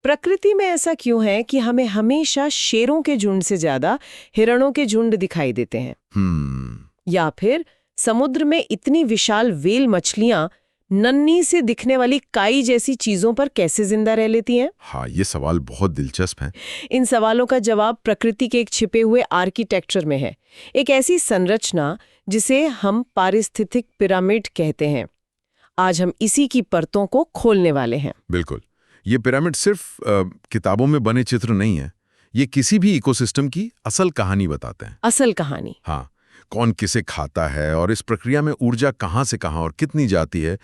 प्रकृति में ऐसा क्यों है कि हमें हमेशा शेरों के झुंड से ज्यादा हिरणों के झुंड दिखाई देते हैं? या फिर समुद्र में इतनी विशाल व्हेल मछलियां नन्ही से दिखने वाली काई जैसी चीजों पर कैसे जिंदा रह लेती हैं? हाँ, ये सवाल बहुत दिलचस्प है। इन सवालों का जवाब प्रकृति के एक छिपे हुए आर्किटेक्चर में है, एक ऐसी संरचना जिसे हम पारिस्थितिक पिरामिड कहते हैं। आज हम इसी की परतों को खोलने वाले हैं। बिल्कुल। ये पिरामिड सिर्फ किताबों में बने चित्र नहीं है, ये किसी भी इकोसिस्टम की असल कहानी बताते हैं। असल कहानी? हाँ, कौन किसे खाता है और इस प्रक्रिया में ऊर्जा कहाँ से कहाँ और कितनी जाती है।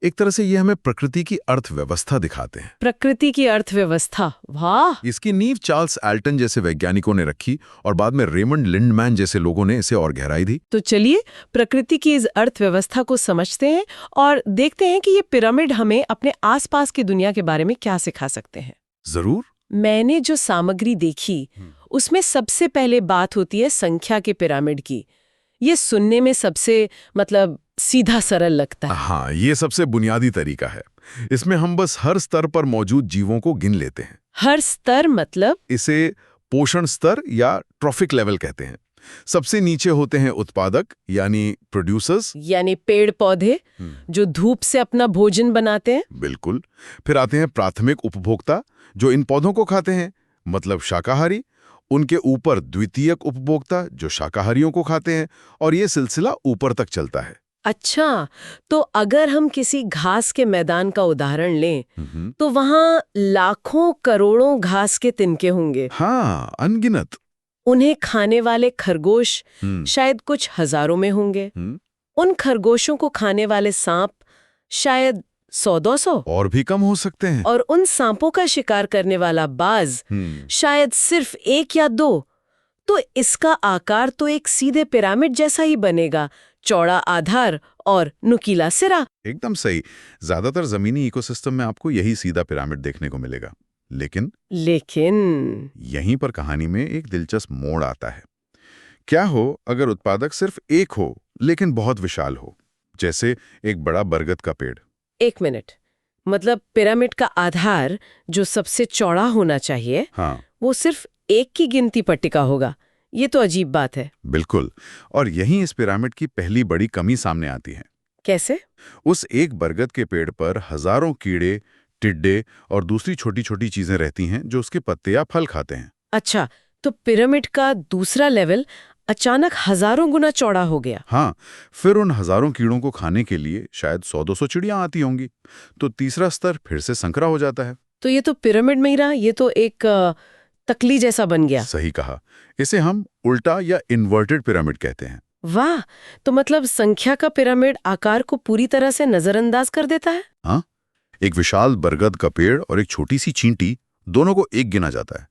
एक तरह से ये हमें प्रकृति की अर्थव्यवस्था दिखाते हैं। प्रकृति की अर्थव्यवस्था, वाह! इसकी नींव चार्ल्स एल्टन जैसे वैज्ञानिकों ने रखी और बाद में रेमंड लिंडमैन जैसे लोगों ने इसे और गहराई दी। तो चलिए प्रकृति की इस अर्थव्यवस्था को समझते हैं और देखते हैं कि ये पिरामिड हमें अपने आसपास की दुनिया के बारे में क्या सिखा सकते हैं। जरूर। मैंने जो सामग्री देखी उसमें सबसे पहले बात होती है संख्या के पिरामिड की। ये सुनने में सबसे सीधा सरल लगता है। हाँ, ये सबसे बुनियादी तरीका है। इसमें हम बस हर स्तर पर मौजूद जीवों को गिन लेते हैं। हर स्तर मतलब? इसे पोषण स्तर या ट्रॉफिक लेवल कहते हैं। सबसे नीचे होते हैं उत्पादक यानी प्रोड्यूसर्स, यानी पेड़ पौधे जो धूप से अपना भोजन बनाते हैं। बिल्कुल। फिर आते हैं प्राथमिक उपभोक्ता जो इन पौधों को खाते हैं, मतलब शाकाहारी। उनके ऊपर द्वितीयक उपभोक्ता जो शाकाहारियों को खाते हैं, और ये सिलसिला ऊपर तक चलता है। अच्छा, तो अगर हम किसी घास के मैदान का उदाहरण लें तो वहां लाखों करोड़ों घास के तिनके होंगे। हाँ, अनगिनत। उन्हें खाने वाले खरगोश शायद कुछ हजारों में होंगे। उन खरगोशों को खाने वाले सांप शायद 100-200 और भी कम हो सकते हैं। और उन सांपों का शिकार करने वाला बाज शायद सिर्फ 1 या 2। तो इसका आकार तो एक सीधे पिरामिड जैसा ही बनेगा, चौड़ा आधार और नुकीला सिरा। एकदम सही। ज्यादातर जमीनी इकोसिस्टम में आपको यही सीधा पिरामिड देखने को मिलेगा। लेकिन यहीं पर कहानी में एक दिलचस्प मोड़ आता है। क्या हो अगर उत्पादक सिर्फ एक हो लेकिन बहुत विशाल हो, जैसे एक बड़ा बरगद का पेड़? 1 मिनट, मतलब पिरामिड का आधार जो सबसे चौड़ा होना चाहिए, हाँ, वो सिर्फ एक की गिनती पर टिका होगा। ये तो अजीब बात है। बिल्कुल। और यहीं इस पिरामिड की पहली बड़ी कमी सामने आती है। कैसे? उस एक बरगद के पेड़ पर हजारों कीड़े, टिड्डे और दूसरी छोटी छोटी चीजें रहती हैं जो उसके पत्ते या फल खाते हैं। अच्छा, तो पिरामिड का दूसरा लेवल अचानक हजारों गुना चौड़ा हो गया। हाँ, फिर उन हजारों कीड़ों को खाने के लिए शायद 100-200 चिड़ियां आती होंगी। तो तीसरा स्तर फिर से संकरा हो जाता है। तो ये तो पिरामिड में ही रहा, ये तो एक तकली जैसा बन गया। सही कहा। इसे हम उल्टा या इन्वर्टेड पिरामिड कहते हैं। वाह, तो मतलब संख्या का पिरामिड आकार को पूरी तरह से नजरअंदाज कर देता है। हाँ, एक विशाल बरगद का पेड़ और एक छोटी सी चींटी, दोनों को एक गिना जाता है।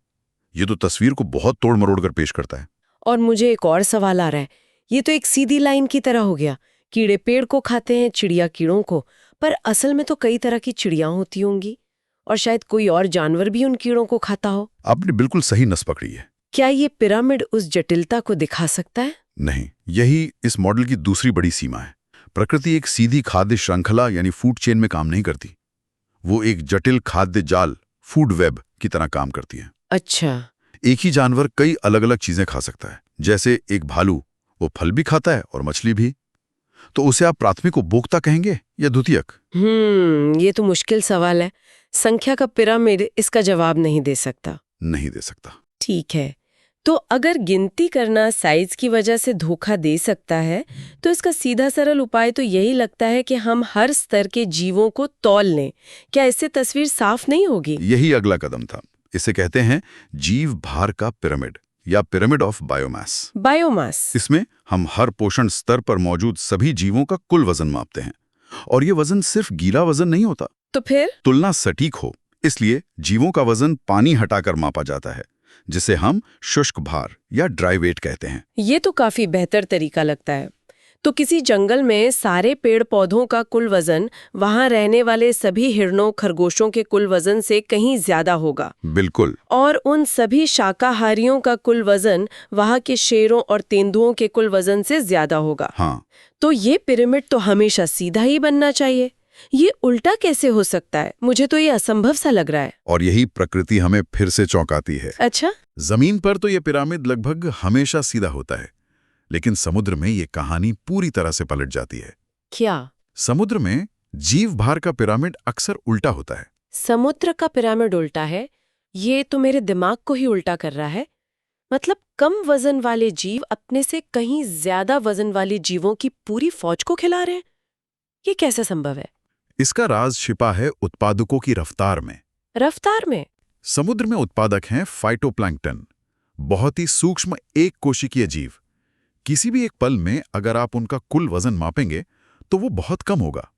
ये तो तस्वीर को बहुत तोड़ मरोड़ कर पेश करता है। और मुझे एक और सवाल आ रहा है, ये तो एक सीधी लाइन की तरह हो गया। कीड़े पेड़ को खाते हैं, चिड़िया कीड़ों को, पर असल में तो कई तरह की चिड़िया होती होंगी और शायद कोई और जानवर भी उन कीड़ों को खाता हो। आपने बिल्कुल सही नस पकड़ी है। क्या ये पिरामिड उस जटिलता को दिखा सकता है? नहीं, यही इस मॉडल की दूसरी बड़ी सीमा है। प्रकृति एक सीधी खाद्य श्रृंखला यानी फूड चेन में काम नहीं करती। वो एक जटिल खाद्य जाल, फूड वेब की तरह काम करती है। अच्छा। एक ही जानवर कई अलग अलग चीजें खा सकता है। जैसे एक भालू, वो फल भी खाता है और मछली भी। तो उसे आप प्राथमिक उपभोक्ता कहेंगे या द्वितीयक? ये तो मुश्किल सवाल है। संख्या का पिरामिड इसका जवाब नहीं दे सकता। नहीं दे सकता। ठीक है, तो अगर गिनती करना साइज की वजह से धोखा दे सकता है, तो इसका सीधा सरल उपाय तो यही लगता है कि हम हर स्तर के जीवों को तौल लें। क्या इससे तस्वीर साफ नहीं होगी? यही अगला कदम था। इसे कहते हैं जीव भार का पिरामिड या पिरामिड ऑफ बायोमास। बायोमास। इसमें हम हर पोषण स्तर पर मौजूद सभी जीवों का कुल वजन मापते हैं। और ये वजन सिर्फ गीला वजन नहीं होता। तो फिर? तुलना सटीक हो, इसलिए जीवों का वजन पानी हटाकर मापा जाता है, जिसे हम शुष्क भार या ड्राई वेट कहते हैं। ये तो काफी बेहतर तरीका लगता है। तो किसी जंगल में सारे पेड़ पौधों का कुल वजन वहां रहने वाले सभी हिरणों खरगोशों के कुल वजन से कहीं ज्यादा होगा। बिल्कुल। और उन सभी शाकाहारियों का कुल वजन वहां के शेरों और तेंदुओं के कुल वजन से ज्यादा होगा। हाँ। तो ये पिरामिड तो हमेशा सीधा ही बनना चाहिए। ये उल्टा कैसे हो सकता है? मुझे तो ये असंभव सा लग रहा है। और यही प्रकृति हमें फिर से चौंकाती है। अच्छा? जमीन पर तो ये पिरामिड लगभग हमेशा सीधा होता है, लेकिन समुद्र में ये कहानी पूरी तरह से पलट जाती है। क्या? समुद्र में जीव भार का पिरामिड अक्सर उल्टा होता है। समुद्र का पिरामिड उल्टा है? ये तो मेरे दिमाग को ही उल्टा कर रहा है। मतलब कम वजन वाले जीव अपने से कहीं ज्यादा वजन वाले जीवों की पूरी फौज को खिला रहे हैं। ये कैसे संभव है? इसका राज छिपा है उत्पादकों की रफ्तार में। रफ्तार में? समुद्र में उत्पादक हैं फाइटोप्लैंक्टन, बहुत ही सूक्ष्म एक कोशिकीय जीव। किसी भी एक पल में अगर आप उनका कुल वजन मापेंगे तो वो बहुत कम होगा।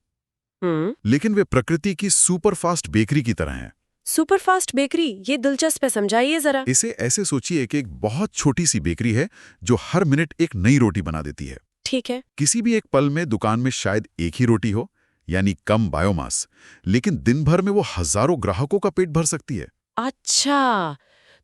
लेकिन वे प्रकृति की सुपरफास्ट बेकरी की तरह हैं। Superfast bakery? ये दिलचस्प है, समझाइए जरा। इसे ऐसे सोचिए कि एक बहुत छोटी सी बेकरी है जो हर मिनट एक नई रोटी बना देती है। ठीक है। किसी भी एक पल में दुकान में शायद एक ही रोटी हो, यानी कम बायोमास, लेकिन दिन भर में वो हजारों ग्राहकों का पेट भर सकती है। अच्छा,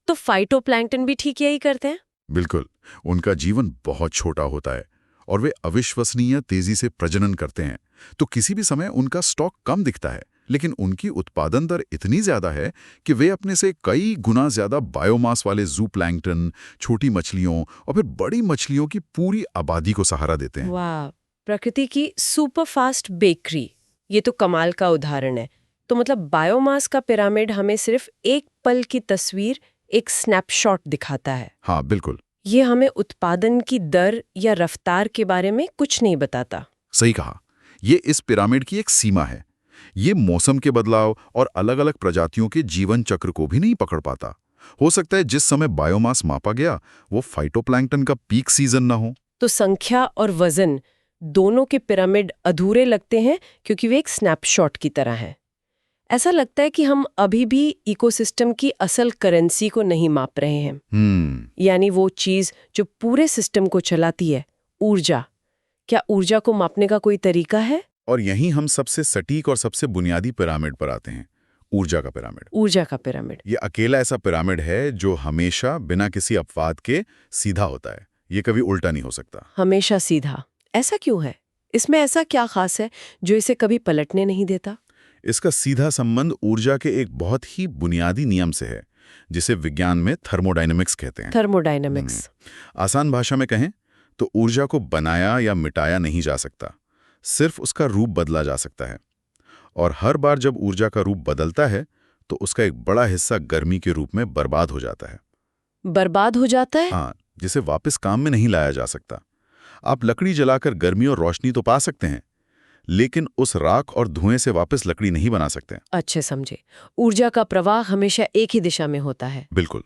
तो फाइटोप्लैंक्टन भी ठीक यही करते हैं? बिल्कुल। उनका जीवन बहुत छोटा होता है और वे अविश्वसनीय तेजी से प्रजनन करते हैं, तो किसी भी समय उनका स्टॉक कम दिखता है, लेकिन उनकी उत्पादन दर इतनी ज्यादा है कि वे अपने से कई गुना ज्यादा बायोमास वाले ज़ूप्लैंक्टन, छोटी मछलियों और फिर बड़ी मछलियों की पूरी आबादी को सहारा देते हैं। वाह, प्रकृति की सुपरफास्ट बेकरी, ये तो कमाल का उदाहरण है। तो मतलब बायोमास का पिरामिड हमें सिर्फ एक पल की तस्वीर, एक स्नैपशॉट दिखाता है। हाँ बिल्कुल। ये हमें उत्पादन की दर या रफ्तार के बारे में कुछ नहीं बताता। सही कहा। ये इस पिरामिड की एक सीमा है। ये मौसम के बदलाव और अलग अलग प्रजातियों के जीवन चक्र को भी नहीं पकड़ पाता। हो सकता है जिस समय बायोमास मापा गया वो फाइटोप्लैंक्टन का पीक सीजन ना हो। तो संख्या और वजन दोनों के पिरामिड अधूरे लगते हैं क्योंकि वे एक स्नैपशॉट की तरह हैं। ऐसा लगता है कि हम अभी भी इकोसिस्टम की असल करेंसी को नहीं माप रहे हैं। यानी वो चीज जो पूरे सिस्टम को चलाती है, ऊर्जा। क्या ऊर्जा को मापने का कोई तरीका है? और यहीं हम सबसे सटीक और सबसे बुनियादी पिरामिड पर आते हैं, ऊर्जा का पिरामिड। ऊर्जा का पिरामिड। ये अकेला ऐसा पिरामिड है जो हमेशा बिना किसी अपवाद के सीधा होता है। ये कभी उल्टा नहीं हो सकता। हमेशा सीधा? ऐसा क्यों है? इसमें ऐसा क्या खास है जो इसे कभी पलटने नहीं देता? इसका सीधा संबंध ऊर्जा के एक बहुत ही बुनियादी नियम से है, जिसे विज्ञान में थर्मोडायनेमिक्स कहते हैं। थर्मोडायनेमिक्स। आसान भाषा में कहें तो ऊर्जा को बनाया या मिटाया नहीं जा सकता, सिर्फ उसका रूप बदला जा सकता है। और हर बार जब ऊर्जा का रूप बदलता है तो उसका एक बड़ा हिस्सा गर्मी के रूप में बर्बाद हो जाता है। बर्बाद हो जाता है? हाँ, जिसे वापस काम में नहीं लाया जा सकता। आप लकड़ी जलाकर गर्मी और रोशनी तो पा सकते हैं, लेकिन उस राख और धुएं से वापस लकड़ी नहीं बना सकते। अच्छे समझे। ऊर्जा का प्रवाह हमेशा एक ही दिशा में होता है। बिल्कुल।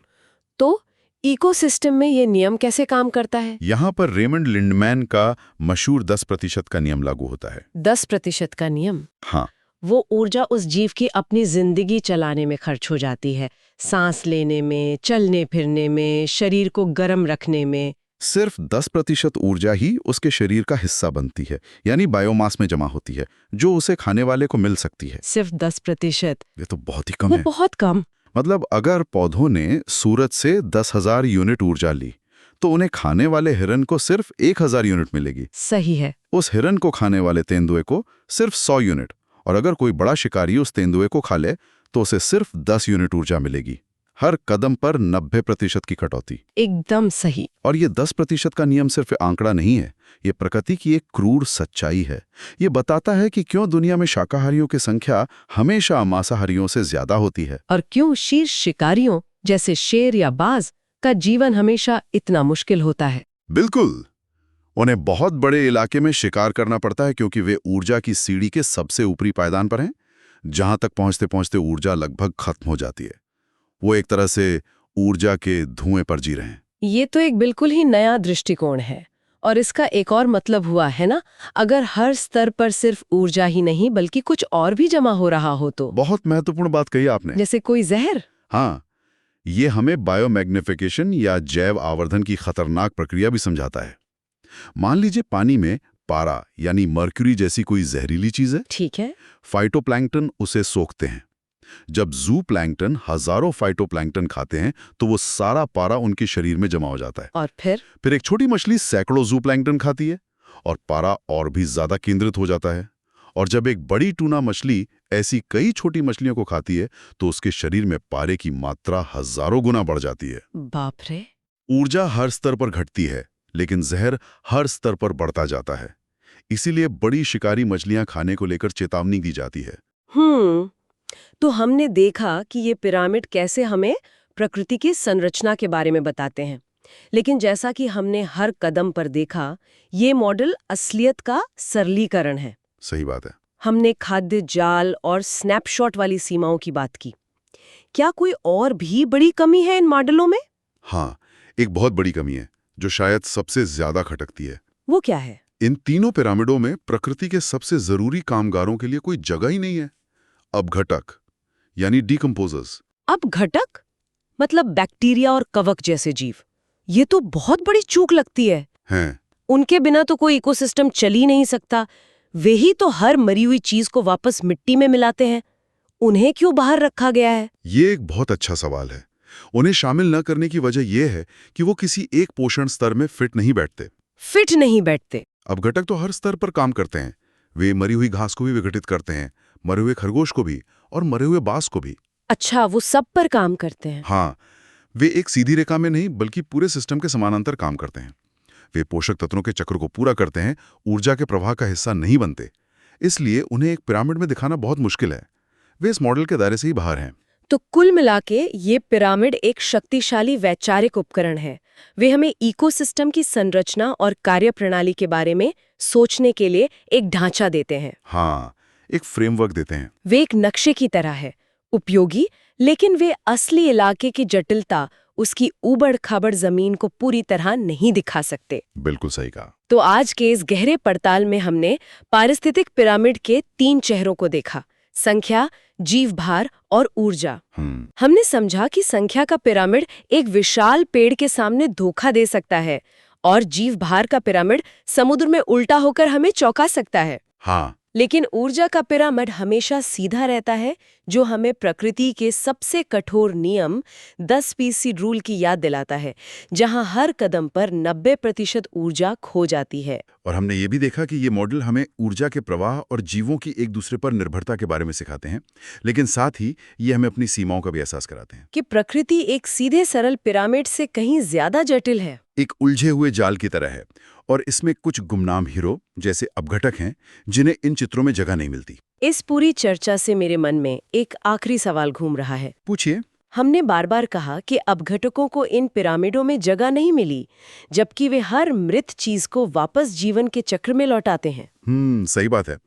तो इकोसिस्टम में ये नियम कैसे काम करता है? यहाँ पर रेमंड लिंडमैन का मशहूर 10% का नियम लागू होता है। 10% का नियम? हाँ। वो ऊर्जा उस जीव की अपनी जिंदगी चलाने में खर्च हो जाती है, सांस लेने में, चलने फिरने में, शरीर को गर्म रखने में। सिर्फ 10% ऊर्जा ही उसके शरीर का हिस्सा बनती है, यानी बायोमास में जमा होती है, जो उसे खाने वाले को मिल सकती है। सिर्फ 10%? ये तो बहुत ही कम है। बहुत कम। मतलब अगर पौधों ने सूरज से 10,000 यूनिट ऊर्जा ली तो उन्हें खाने वाले हिरन को सिर्फ 1,000 यूनिट मिलेगी। सही है। उस हिरन को खाने वाले तेंदुए को सिर्फ 100 यूनिट, और अगर कोई बड़ा शिकारी उस तेंदुए को खा ले तो उसे सिर्फ 10 यूनिट ऊर्जा मिलेगी। हर कदम पर 90% की कटौती। एकदम सही। और ये 10% का नियम सिर्फ आंकड़ा नहीं है, ये प्रकृति की एक क्रूर सच्चाई है। ये बताता है कि क्यों दुनिया में शाकाहारियों की संख्या हमेशा मांसाहारियों से ज्यादा होती है, और क्यों शीर्ष शिकारियों जैसे शेर या बाज का जीवन हमेशा इतना मुश्किल होता है। बिल्कुल। उन्हें बहुत बड़े इलाके में शिकार करना पड़ता है क्योंकि वे ऊर्जा की सीढ़ी के सबसे ऊपरी पायदान पर हैं, जहां तक पहुंचते पहुंचते ऊर्जा लगभग खत्म हो जाती है। वो एक तरह से ऊर्जा के धुएं पर जी रहे हैं। ये तो एक बिल्कुल ही नया दृष्टिकोण है। और इसका एक और मतलब हुआ है ना, अगर हर स्तर पर सिर्फ ऊर्जा ही नहीं बल्कि कुछ और भी जमा हो रहा हो तो। बहुत महत्वपूर्ण बात कही आपने। जैसे कोई जहर? हाँ, ये हमें बायोमैग्निफिकेशन या जैव आवर्धन की खतरनाक प्रक्रिया भी समझाता है। मान लीजिए पानी में पारा यानी मर्क्यूरी जैसी कोई जहरीली चीज है। ठीक है। फाइटोप्लैंक्टन उसे सोखते हैं। जब ज़ूप्लैंक्टन हजारों फाइटोप्लैंक्टन खाते हैं तो वो सारा पारा उनके शरीर में जमा हो जाता है। और फिर एक छोटी मछली सैकड़ों ज़ूप्लैंक्टन खाती है और पारा और भी ज्यादा केंद्रित हो जाता है। और जब एक बड़ी टूना मछली ऐसी कई छोटी मछलियों को खाती है तो उसके शरीर में पारे की मात्रा हजारों गुना बढ़ जाती है। बाप रे। ऊर्जा हर स्तर पर घटती है, लेकिन जहर हर स्तर पर बढ़ता जाता है। इसीलिए बड़ी शिकारी मछलियां खाने को लेकर चेतावनी दी जाती है। तो हमने देखा कि ये पिरामिड कैसे हमें प्रकृति की संरचना के बारे में बताते हैं, लेकिन जैसा कि हमने हर कदम पर देखा, ये मॉडल असलियत का सरलीकरण है। सही बात है। हमने खाद्य जाल और स्नैपशॉट वाली सीमाओं की बात की। क्या कोई और भी बड़ी कमी है इन मॉडलों में? हाँ, एक बहुत बड़ी कमी है जो शायद सबसे ज्यादा खटकती है। वो क्या है? इन तीनों पिरामिडों में प्रकृति के सबसे जरूरी कामगारों के लिए कोई जगह ही नहीं है। अपघटक यानी डिकम्पोजर्स। अपघटक मतलब बैक्टीरिया और कवक जैसे जीव। ये तो बहुत बड़ी चूक लगती है। हैं। उनके बिना तो कोई इकोसिस्टम चल ही नहीं सकता। वे ही तो हर मरी हुई चीज को वापस मिट्टी में मिलाते हैं। उन्हें क्यों बाहर रखा गया है? ये एक बहुत अच्छा सवाल है। उन्हें शामिल न करने की वजह यह है कि वो किसी एक पोषण स्तर में फिट नहीं बैठते। फिट नहीं बैठते? अपघटक तो हर स्तर पर काम करते हैं। वे मरी हुई घास को भी विघटित करते हैं, मरे हुए खरगोश को भी और मरे हुए बांस को भी। अच्छा, वो सब पर काम करते हैं। हाँ, वे एक सीधी रेखा में नहीं बल्कि पूरे सिस्टम के समानांतर काम करते हैं। वे पोषक तत्वों के चक्र को पूरा करते हैं, ऊर्जा के प्रवाह का हिस्सा नहीं बनते। इसलिए उन्हें एक पिरामिड में दिखाना बहुत मुश्किल है। वे इस मॉडल के दायरे से ही बाहर हैं। तो कुल मिलाके ये पिरामिड एक शक्तिशाली वैचारिक उपकरण है। वे हमें इकोसिस्टम की संरचना और कार्यप्रणाली के बारे में सोचने के लिए एक ढांचा देते हैं। हाँ, एक फ्रेमवर्क देते हैं। वे एक नक्शे की तरह है, उपयोगी, लेकिन वे असली इलाके की जटिलता, उसकी ऊबड़-खाबड़ जमीन को पूरी तरह नहीं दिखा सकते। बिल्कुल सही कहा। तो आज के इस गहरे पड़ताल में हमने पारिस्थितिक पिरामिड के 3 चेहरों को देखा: संख्या, जीव भार और ऊर्जा। हमने समझा कि संख्या का पिरामिड एक विशाल पेड़ के सामने धोखा दे सकता है और जीव भार का पिरामिड समुद्र में उल्टा होकर हमें चौंका सकता है। हाँ, लेकिन ऊर्जा का पिरामिड हमेशा सीधा रहता है, जो हमें प्रकृति के सबसे कठोर नियम 10% रूल की याद दिलाता है, जहां हर कदम पर 90% ऊर्जा खो जाती है। और हमने ये भी देखा कि ये मॉडल हमें ऊर्जा के प्रवाह और जीवों की एक दूसरे पर निर्भरता के बारे में सिखाते हैं, लेकिन साथ ही ये हमें अपनी सीमाओं का भी एहसास कराते हैं कि प्रकृति एक सीधे सरल पिरामिड से कहीं ज्यादा जटिल है, एक उलझे हुए जाल की तरह है। और इसमें कुछ गुमनाम हीरो जैसे अपघटक हैं जिन्हें इन चित्रों में जगह नहीं मिलती। इस पूरी चर्चा से मेरे मन में एक आखिरी सवाल घूम रहा है। पूछिए। हमने बार बार कहा कि अपघटकों को इन पिरामिडों में जगह नहीं मिली, जबकि वे हर मृत चीज को वापस जीवन के चक्र में लौटाते हैं। सही बात है।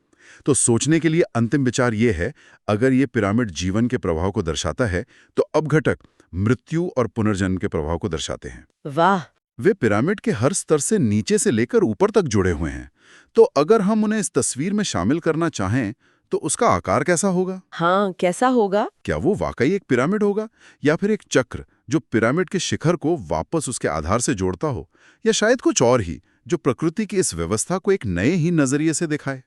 तो सोचने के लिए अंतिम विचार ये है, अगर ये पिरामिड जीवन के प्रभाव को दर्शाता है तो अपघटक मृत्यु और पुनर्जन्म के प्रभाव को दर्शाते हैं। वाह! वे पिरामिड के हर स्तर से नीचे से लेकर ऊपर तक जुड़े हुए हैं। तो अगर हम उन्हें इस तस्वीर में शामिल करना चाहें तो उसका आकार कैसा होगा? हाँ, कैसा होगा? क्या वो वाकई एक पिरामिड होगा, या फिर एक चक्र जो पिरामिड के शिखर को वापस उसके आधार से जोड़ता हो, या शायद कुछ और ही जो प्रकृति की इस व्यवस्था को एक नए ही नजरिए से दिखाए?